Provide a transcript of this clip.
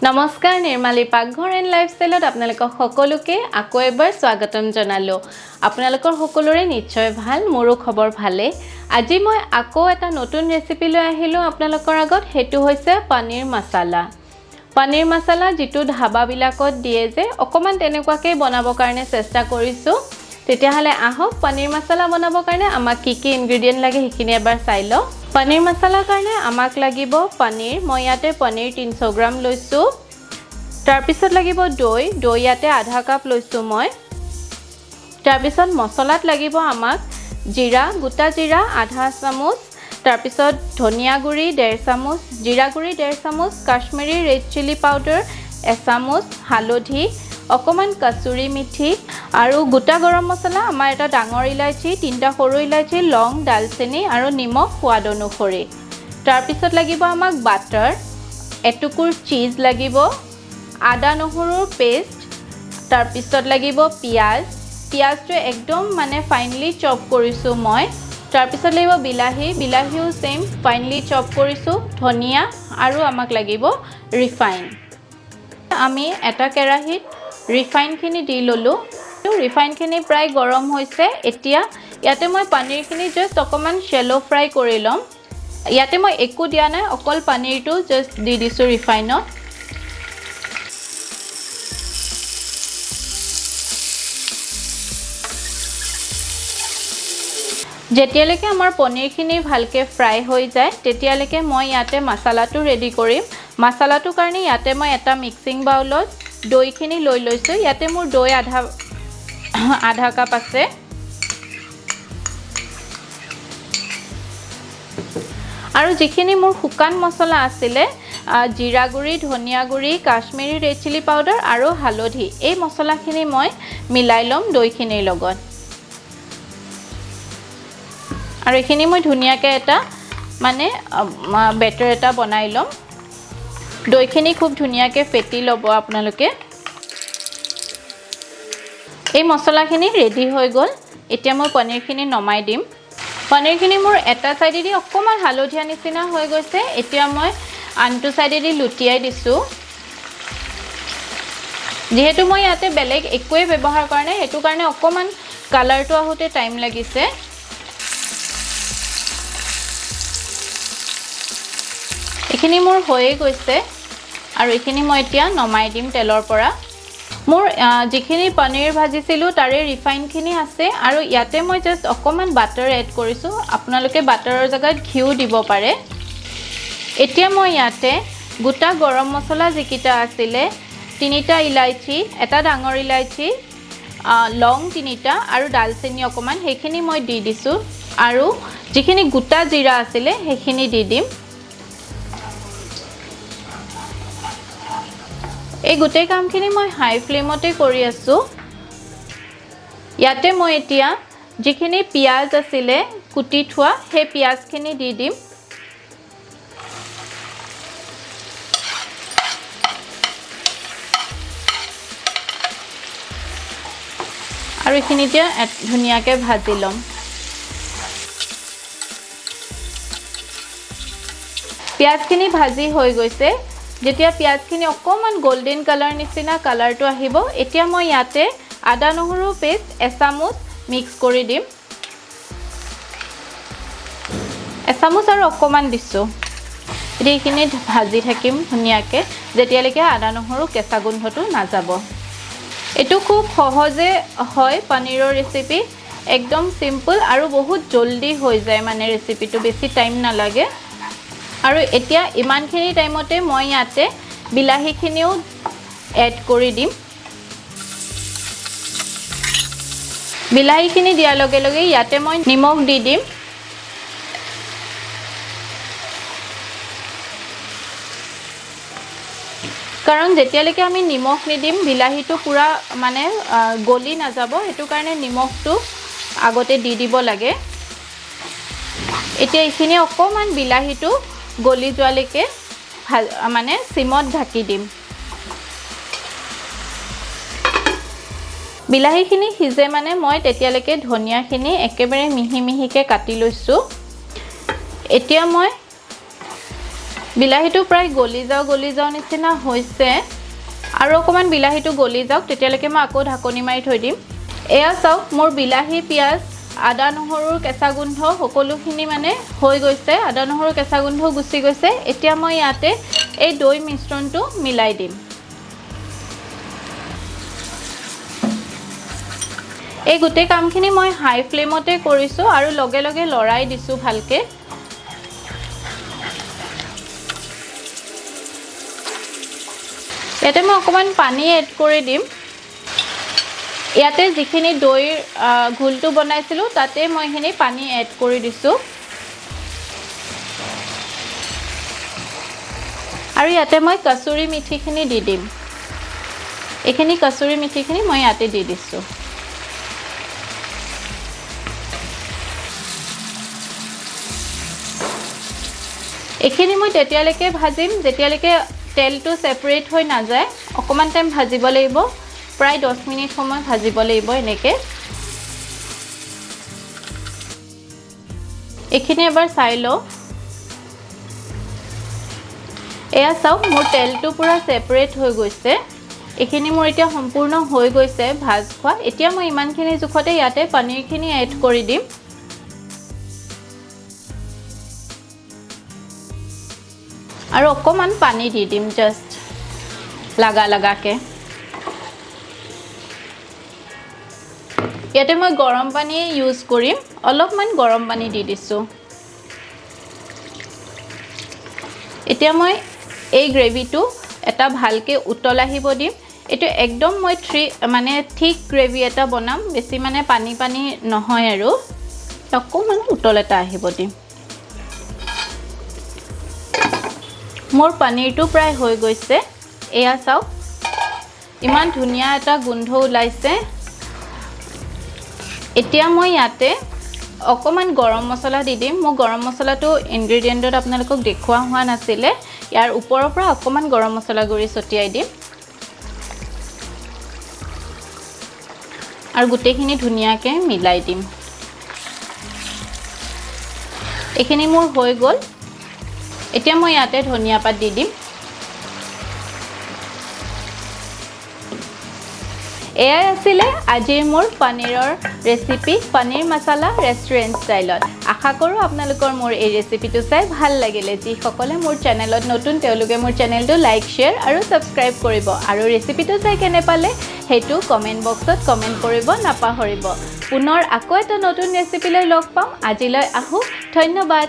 নমস্কাৰ নিৰ্মালী পাকঘৰ এণ্ড লাইফষ্টাইলত আপোনালোকক সকলোকে আকৌ এবাৰ স্বাগতম জনালো। আপোনালোকৰ সকলোৰে নিশ্চয় ভাল, মোৰো খবৰ ভালে। আজি মই আকৌ এটা নতুন ৰেচিপি লৈ আহিলো আপোনালোকৰ আগত, হেতু হৈছে পনীৰ মছলা। পনীৰ মছলা যেটো ধাবাবিলাকত দিয়ে যে অকমান তেনেকুৱাকে বনাবৰ কাৰণে চেষ্টা কৰিছো। তেতিয়াহলে আহক পনীৰ মছলা বনাবৰ কাৰণে আমাক কি ইনগ্ৰেডিয়েন্ট লাগে হেখিনি এবাৰ চাই লওঁ। পনীৰ মছলাৰ কাৰণে আমাক লাগিব পনীৰ, মই ইয়াতে পনীৰ 300 গ্ৰাম লৈছো। তাৰ পিছত লাগিব দৈ, দৈ ইয়াতে আধা কাপ লৈছো মই। তাৰ পিছত মছলাত লাগিব আমাক জিৰা, গোটা জিৰা আধা চামুচ, তাৰ পিছত ধনিয়া গুৰি 1.5 চামুচ, জিৰা গুৰি 1.5 চামুচ, কাশ্মীৰী ৰেড চিলি পাউডাৰ 1 চামুচ, হালধি অকমান কসুৰি মিঠি আৰু গোটা গৰম মছলা আমাৰ এটা ডাঙৰ ইলাইচি, 3টা সৰু ইলাইচি, লং, দালচেনি আৰু নিমখ সোৱাদ অনুসৰি। তাৰ পিছত লাগিব আমাক বাটাৰ, এটুকুৰ চিজ লাগিব, আদা নহৰুৰ পেষ্ট, তাৰ পিছত লাগিব পিয়াজ, পিয়াজটো একদম মানে ফাইনলি চপ কৰিছো মই। তাৰ পিছত লাগিব বিলাহী, বিলাহীও সেম ফাইনলি চপ কৰিছো, ধনিয়া আৰু আমাক লাগিব ৰিফাইন। আমি এটা কেৰাহীত ৰিফাইনখিনি দি ললো। ৰিফাইনখিনি প্ৰায় গৰম হৈছে। এতিয়া ইয়াতে মই পনীৰখিনি জাস্ট অকমান শ্যালো ফ্ৰাই কৰি লম। ইয়াতে মই একো দিয়া নাই, অকল পনীৰটো জাস্ট দি দিছো ৰিফাইনত। যেতিয়ালৈকে আমাৰ পনীৰখিনি ভালকে ফ্ৰাই হৈ যায় তেতিয়ালৈকে মই ইয়াতে মছলাটো ৰেডি কৰিম। মছলাটোৰ কাৰণে ইয়াতে মই এটা মিক্সিং বাউলত দৈখিনি লৈ লৈছো। ইয়াতে মোৰ দৈ আধা কাপ আছে। আৰু যিখিনি মোৰ শুকান মছলা আছিলে, জিৰা গুৰি, ধনিয়া গুৰি, কাশ্মীৰী ৰেড চিলি পাউডাৰ আৰু হালধি, এই মছলাখিনি মই মিলাই লম দৈখিনিৰ লগত। আৰু এইখিনি মই ধুনীয়াকৈ এটা মানে বেটাৰ এটা বনাই লম। দৈখিনি খুব ধুনীয়াকৈ ফেটি ল'ব আপোনালোকে। এই মছলাখিনি ৰেডি হৈ গ'ল। এতিয়া মই পনীৰখিনি নমাই দিম। পনীৰখিনি মোৰ এটা সাইডেদি অকমান হালধীয়া নিচিনা হৈ গৈছে। এতিয়া মই আনটো সাইডেদি লুটিয়াই দিছো। যেহেতু মই ইয়াতে বেলেগ একোৱে ব্যৱহাৰ কৰা নাই, হেতু কাৰণে অকমান কালাৰটো আহোতে টাইম লাগিছে। এইখিনি মোৰ হৈয়ে গৈছে আৰু এইখিনি মই এতিয়া নমাই দিম তেলৰ পৰা। মোৰ যিখিনি পনীৰ ভাজিছিলো তাৰে ৰিফাইনখিনি আছে আৰু ইয়াতে মই জাস্ট অকমান বাটাৰ এড কৰিছো। আপোনালোকে বাটাৰৰ জাগাত ঘিউ দিব পাৰে। এতিয়া মই ইয়াতে গোটা গৰম মছলা যিকিটা আছিলে, 3টা ইলাইচি, এটা ডাঙৰ ইলাইচি, লং 3টা আৰু দালচেনি অকমান, সেইখিনি মই দি দিছো। আৰু যিখিনি গোটা জিৰা আছিলে সেইখিনি দি দিম। এই গোটেই কামখিনি মই হাই ফ্লেমতে কৰি আছো। ইয়াতে মই এতিয়া যিখিনি পিয়াজ আছিলে কুটি থোৱা, সেই পিয়াজখিনি দি দিম। আৰু এইখিনি এতিয়া ধুনীয়াকৈ ভাজি ল'ম। পিয়াজখিনি ভাজি হৈ গৈছে। যেতিয়া পিয়াজখিনি অকমান গোল্ডেন কালাৰ নিচিনা কালাৰটো আহিব, এতিয়া মই ইয়াতে আদা নহৰু পেষ্ট 1 চামুচ মিক্স কৰি দিম। 1 চামুচ আৰু অকমান দিছো। এইখিনি ভাজি থাকিম ধুনীয়াকৈ যেতিয়ালৈকে আদা নহৰু কেঁচা গোন্ধটো নাযাব। এইটো খুব সহজে হয় পনীৰৰ ৰেচিপি, একদম সিম্পল আৰু বহুত জলদি হৈ যায়, মানে ৰেচিপিটো বেছি টাইম নালাগে। আৰু এতিয়া ইমানখিনি টাইমতে মই ইয়াতে বিলাহীখিনিও এড কৰি দিম। বিলাহীখিনি দিয়াৰ লগে লগে ইয়াতে মই নিমখ দি দিম। কাৰণ যেতিয়ালৈকে আমি নিমখ নিদিম বিলাহীটো পুৰা মানে গলি নাযাব, হেতু কাৰণে নিমখটো আগতে দি দিব লাগে। এতিয়া এইখিনি অকমান বিলাহীটো গলি যোৱালৈকে মানে সিমত ঢাকি দিম। বিলাহীখিনি সিজে মানে মই তেতিয়ালৈকে ধনিয়াখিনি একেবাৰে মিহি মিহিকৈ কাটি লৈছো। এতিয়া মই বিলাহীটো প্ৰায় গলি যাও নিচিনা হৈছে আৰু অকমান বিলাহীটো গলি যাওক তেতিয়ালৈকে মই আকৌ ঢাকনি মাৰি থৈ দিম এয়া চাওক মোৰ বিলাহী পিয়াজ আদা নহৰুৰ কেঁচা গোন্ধ সকলোখিনি মানে হৈ গৈছে আদা নহৰুৰ কেঁচা গোন্ধ গুচি গৈছে এতিয়া মই ইয়াতে এই দৈ মিশ্ৰণটো মিলাই দিম এই গুটে কামখিনি মই হাই ফ্লেমতে কৰিছো আৰু লগে লগে লৰাই দিছো ভালকে ইয়াতে মই অকমান পানী এড কৰি দিম ইয়াতে যিখিনি দৈৰ ঘোলটো বনাইছিলো তাতে মই হিনি পানী এড কৰি দিছো আৰু ইয়াতে মই কসুৰি মিঠিখিনি দি দিম এখিনি কসুৰি মিঠিখিনি মই ইয়াতে দি দিছো এখিনি মই তেতিয়ালৈকে ভাজিম যেতিয়ালৈকে তেলটো সেপাৰেট হৈ না যায় অকমান টাইম ভাজিব লাগিব প্ৰায় 10 মিনিট সময় ভাজিব লাগিব এনেকে এখিনি এবাৰ চাই ল এয়া চাও মোৰ তেলটো পুৰা সেপাৰেট হৈ গৈছে এখিনি মোৰ এতিয়া সম্পূৰ্ণ হৈ গৈছে ভাজ খোৱা এতিয়া মই ইমানখিনি জুখতে ইয়াতে পনীৰখিনি এড কৰি দিম আৰু অকমান পানী দি দিম জাস্ট লাগাকে ইয়াতে মই গৰম পানী ইউজ কৰিম অলপমান গৰম পানী দি দিছো এতিয়া মই এই গ্ৰেভিটো এটা ভালকে উতল আহিব দিম এটো একদম মই মানে ঠিক গ্ৰেভি এটা বনাম বেছি মানে পানী নহয় আৰু অকমান উতল এটা আহিব দিম মোৰ পনীৰটো প্ৰায় হৈ গৈছে এয়া চাও ইমান ধুনিয়া এটা গোন্ধ ওলাইছে এতিয়া মই ইয়াতে অকমান গৰম মছলা দি দিম মই গৰম মছলাটো ইনগ্ৰেডিয়েন্টত আপোনালোকক দেখুৱা হোৱা নাছিলে ইয়াৰ ওপৰৰ পৰা অকমান গৰম মছলা গুৰি ছটিয়াই দিম আৰু গুটেখিনি ধুনিয়াকে মিলাই দিম এখিনি মোৰ হৈ গল এতিয়া মই ইয়াতে ধনিয়া পাত দি দিম এয়াই আছিলে আজিৰ মোৰ পনীৰৰ ৰেচিপি পনীৰ মছলা ৰেষ্টুৰেণ্ট ষ্টাইলত আশা কৰো আপোনালোকৰ মোৰ এই ৰেচিপিটো চাই ভাল লাগিলে যি সকলে মোৰ চেনেলত নতুন তেওঁলোকে মোৰ চেনেলটো লাইক শেয়াৰ আৰু সাবস্ক্ৰাইব কৰিব আৰু ৰেচিপিটো চাই কেনে পালে হেতু কমেন্ট বক্সত কমেন্ট কৰিব নাপাহৰিব পুনৰ আকৌ এটা নতুন ৰেচিপি লৈ লগ পাম আজিলৈ আহো ধন্যবাদ